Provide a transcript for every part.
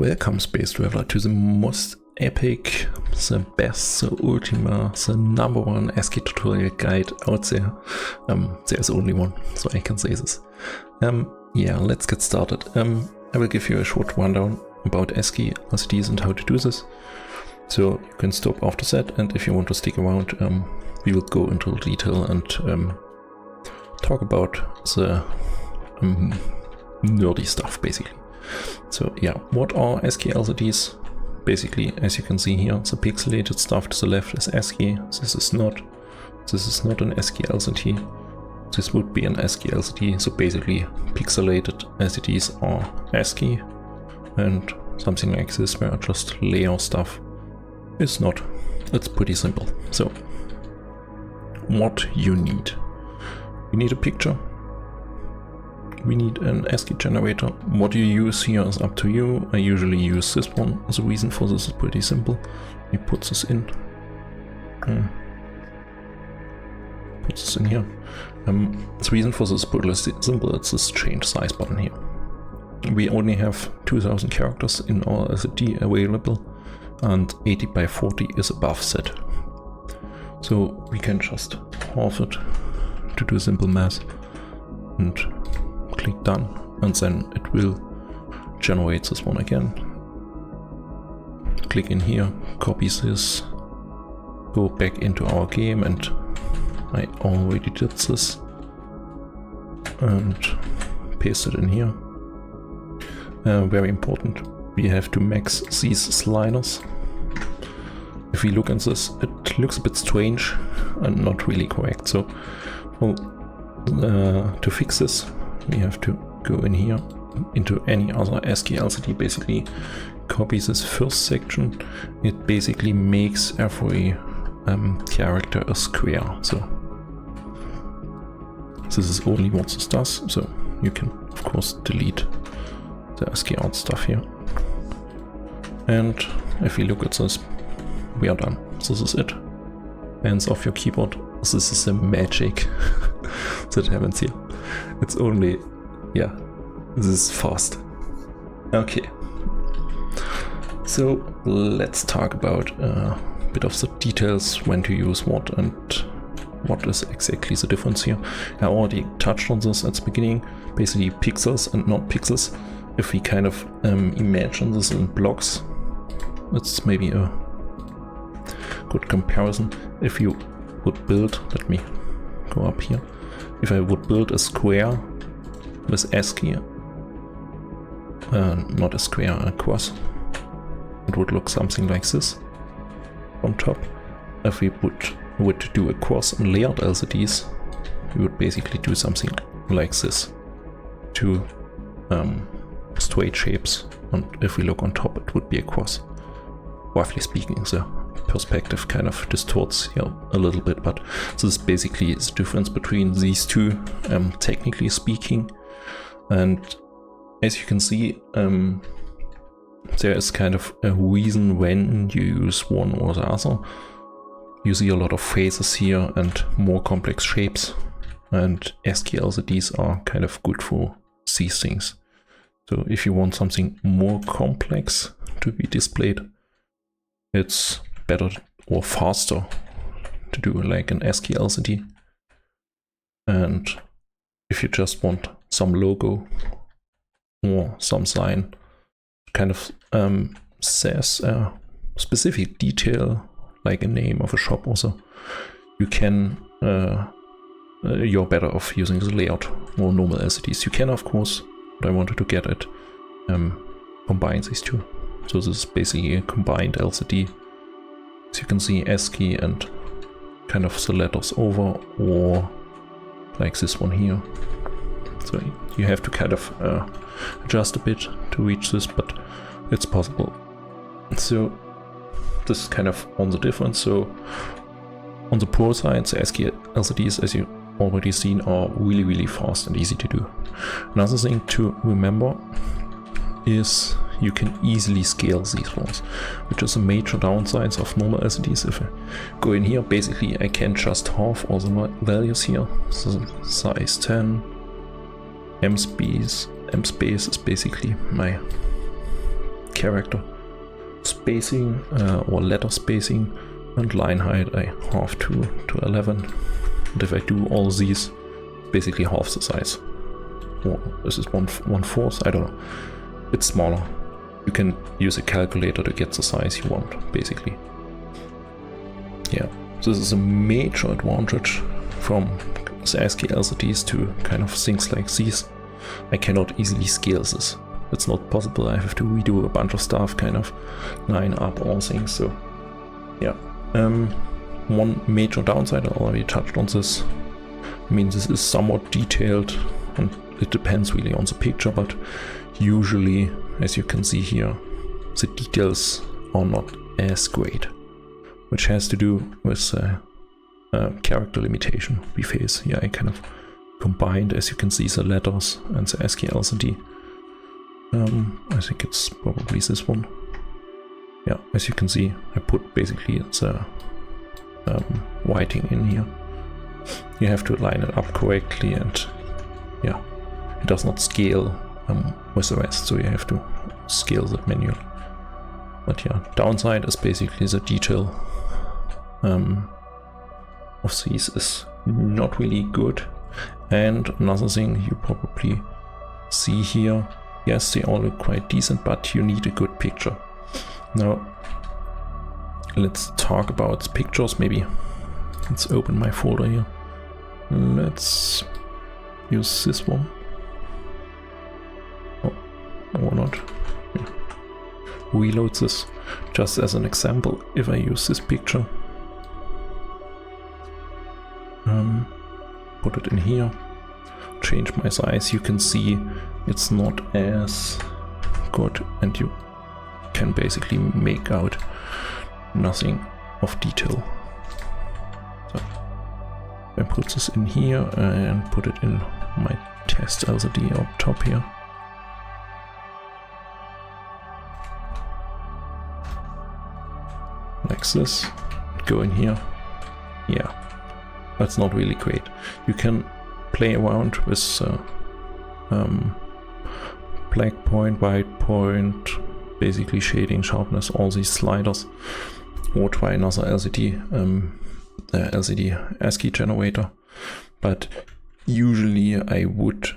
Welcome, Space Traveler, to the most epic, the best, the ultima, the number one ASCII tutorial guide out there. There's only one, so I can say this. Yeah, let's get started. I will give you a short rundown about ASCII, LCDs and how to do this. So you can stop after that, and if you want to stick around, we will go into detail and talk about the nerdy stuff, basically. So yeah, what are ASCII LCDs? Basically, as you can see here, the pixelated stuff to the left is ASCII. This is not an ASCII LCD. This would be an ASCII LCD. So basically, pixelated LCDs are ASCII, and something like this, where I just layer stuff, is not. It's pretty simple. So what you need a picture. We need an ASCII generator. What you use here is up to you. I usually use this one. The reason for this is pretty simple. We put this in. Put this in here. The reason for this is pretty simple. It's this change size button here. We only have 2000 characters in our LCD available, and 80 by 40 is above set. So we can just halve it to do simple math and click done, and then it will generate this one again. Click in here, copy this, go back into our game, and I already did this, and paste it in here. Very important, we have to max these sliders. If we look at this, it looks a bit strange and not really correct. So well, to fix this, we have to go in here into any other ASCII LCD, basically copy this first section. It basically makes every character a square. So this is only what this does. So you can of course delete the ASCII art stuff here. And if we look at this, we are done. This is it. Hands off your keyboard. This is the magic that happens here. It's only, yeah, this is fast. Okay, so let's talk about a bit of the details, when to use what and what is exactly the difference here. I already touched on this at the beginning, basically pixels and not pixels. If we kind of imagine this in blocks, it's maybe a good comparison. If you would build, let me go up here. If I would build a square with ASCII, not a square, a cross, it would look something like this on top. If we would do a cross and layered LCDs, we would basically do something like this. Two straight shapes, and if we look on top, it would be a cross. Roughly speaking, the perspective kind of distorts here a little bit, but this is basically the difference between these two, technically speaking. And as you can see, there is kind of a reason when you use one or the other. You see a lot of faces here and more complex shapes, and ASCII LCDs are kind of good for these things. So if you want something more complex to be displayed, it's better or faster to do like an ASCII LCD. And if you just want some logo or some sign, kind of says a specific detail, like a name of a shop also, you can, you're better off using the layout or normal LCDs. You can, of course, but I wanted to get it, combine these two. So this is basically a combined LCD. As you can see, ASCII and kind of the letters over, or like this one here. So you have to kind of adjust a bit to reach this, but it's possible. So this is kind of on the difference. So on the pro side, the ASCII LCDs, as you already seen, are really fast and easy to do. Another thing to remember is you can easily scale these ones, which is a major downside of normal LCDs. If I go in here, basically I can just halve all the values here. So size 10, M space is basically my character spacing or letter spacing, and line height I half to 11. And if I do all these, basically half the size. Or this is one fourth, I don't know. It's smaller. You can use a calculator to get the size you want, basically. Yeah, this is a major advantage from the ASCII LCDs to kind of things like these. I cannot easily scale this. It's not possible. I have to redo a bunch of stuff, kind of line up all things. So yeah, one major downside, I already touched on this. I mean, this is somewhat detailed and it depends really on the picture, but usually, as you can see here, the details are not as great, which has to do with character limitation we face. Here I kind of combined, as you can see, the letters and the ASCII LCD. I think it's probably this one. Yeah, as you can see, I put basically the whiting in here. You have to line it up correctly, and yeah, it does not scale with the rest, so you have to scale that manually. But yeah, downside is basically the detail of these is not really good. And another thing you probably see here, yes, they all look quite decent, but you need a good picture. Now, let's talk about pictures maybe. Let's open my folder here. Let's use this one. Oh, or not. Yeah. Reload this just as an example. If I use this picture, put it in here, change my size, you can see it's not as good, and you can basically make out nothing of detail. So I put this in here and put it in my test LCD up top here. Like this, go in here. Yeah, that's not really great. You can play around with black point, white point, basically shading, sharpness, all these sliders, or try another LCD, the LCD ASCII generator. But usually I would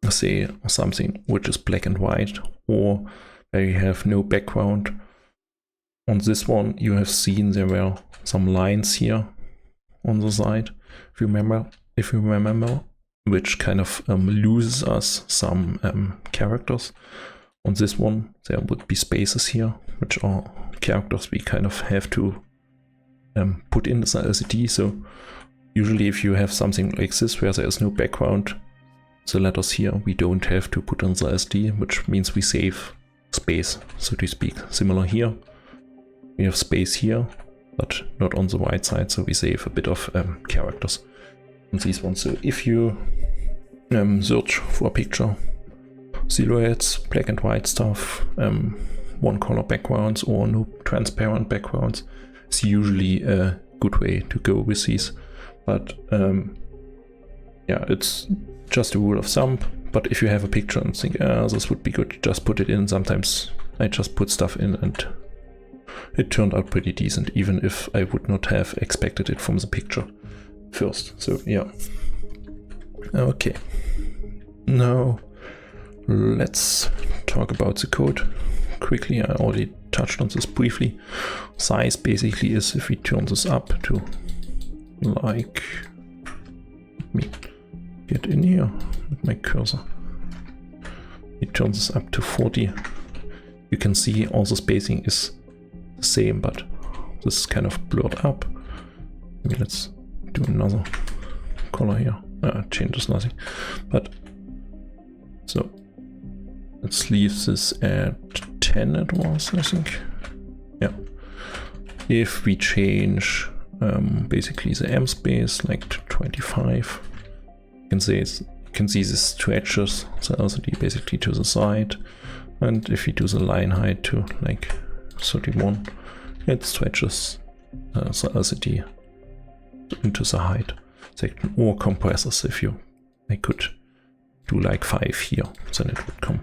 say something which is black and white, or where you have no background. On this one you have seen there were some lines here on the side, if you remember, which kind of loses us some characters. On this one there would be spaces here, which are characters we kind of have to put in the LCD. So usually if you have something like this where there is no background, the letters here we don't have to put on the LCD, which means we save space, so to speak. Similar here, we have space here, but not on the right side, so we save a bit of characters on these ones. So if you search for a picture, silhouettes, black and white stuff, one color backgrounds or no transparent backgrounds, it's usually a good way to go with these. But yeah, it's just a rule of thumb. But if you have a picture and think, this would be good, just put it in. Sometimes I just put stuff in and it turned out pretty decent, even if I would not have expected it from the picture first. So yeah. Okay. Now let's talk about the code quickly. I already touched on this briefly. Size basically is, if we turn this up to, like, let me get in here with my cursor. We turn this up to 40. You can see all the spacing is the same, but this is kind of blurred up. Maybe let's do another color here. Changes nothing. But so let's leave this at 10 it was, I think. Yeah. If we change basically the M space like to 25, you can see this stretches the LCD basically to the side. And if we do the line height to like 31, it stretches the LCD into the height section, or compressors. If I could do like 5 here, then it would come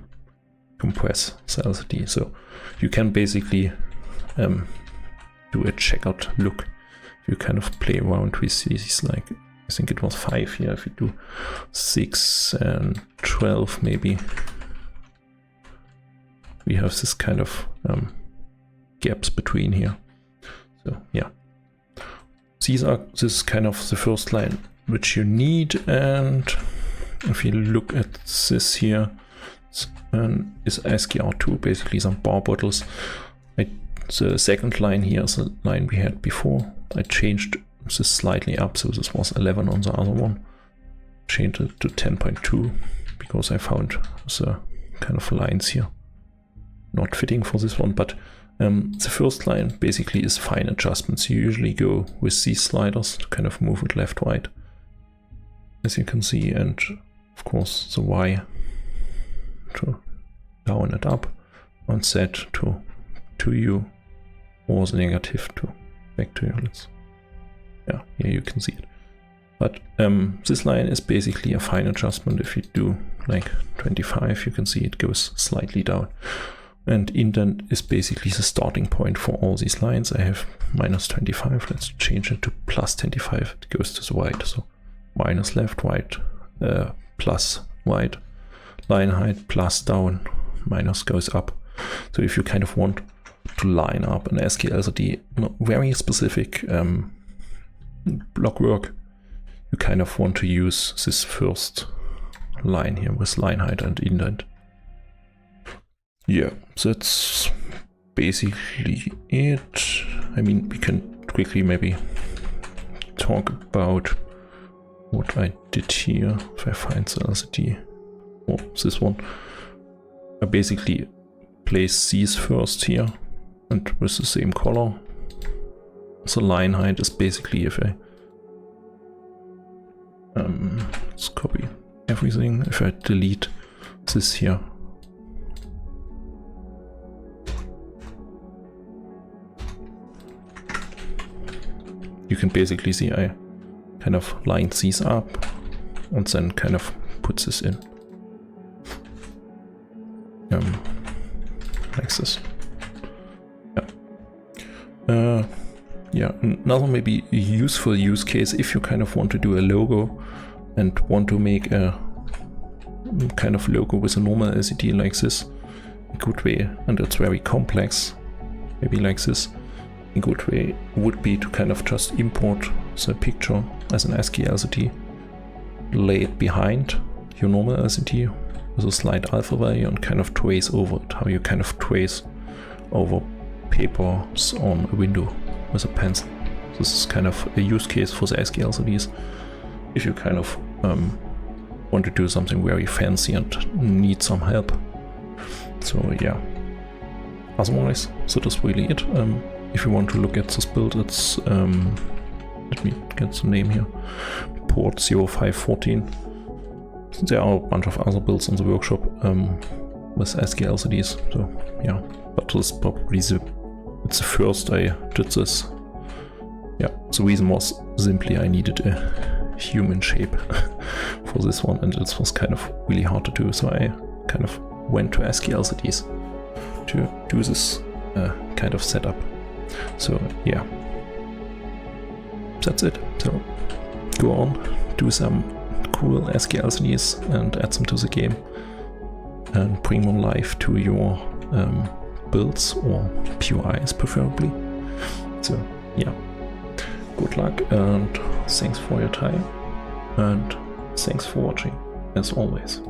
compress the LCD. So you can basically do a checkered look. You kind of play around with these, like, I think it was 5 here. If you do 6 and 12 maybe, we have this kind of gaps between here. So yeah, this is kind of the first line which you need. And if you look at this here, is ASCII R2, basically some bar bottles. The second line here is the line we had before. I changed this slightly up, so this was 11 on the other one. Changed it to 10.2 because I found the kind of lines here not fitting for this one. But the first line basically is fine adjustments. You usually go with these sliders to kind of move it left, right, as you can see, and of course the Y to down and up, on Z to U, or the negative to back to you. Yeah, here you can see it. But this line is basically a fine adjustment. If you do like 25, you can see it goes slightly down. And indent is basically the starting point for all these lines. I have minus 25. Let's change it to plus 25. It goes to the right. So minus left, right, plus right. Line height plus down, minus goes up. So if you kind of want to line up an ASCII LCD, very specific block work, you kind of want to use this first line here with line height and indent. Yeah, that's basically it. I mean, we can quickly maybe talk about what I did here. If I find the LCD, or this one, I basically place these first here and with the same color. So line height is basically, if I let's copy everything. If I delete this here, you can basically see I kind of line these up and then kind of put this in like this. Yeah, another maybe useful use case, if you kind of want to do a logo and want to make a kind of logo with a normal LCD like this, a good way, and it's very complex, maybe like this, a good way would be to kind of just import the picture as an ASCII LCD, lay it behind your normal LCD with a slight alpha value and kind of trace over it, how you kind of trace over papers on a window with a pencil. This is kind of a use case for the ASCII LCDs if you kind of want to do something very fancy and need some help. So yeah, otherwise, so that's really it. If you want to look at this build, it's let me get the name here, port 0514. There are a bunch of other builds in the workshop with ASCII LCDs, so yeah, but this is probably it's the first I did this. Yeah, the reason was simply I needed a human shape for this one, and it was kind of really hard to do, so I kind of went to ASCII LCDs to do this kind of setup. So yeah, that's it. So go on, do some cool ASCII LCDs and add them to the game and bring them live to your builds or POIs preferably. So yeah, good luck and thanks for your time and thanks for watching as always.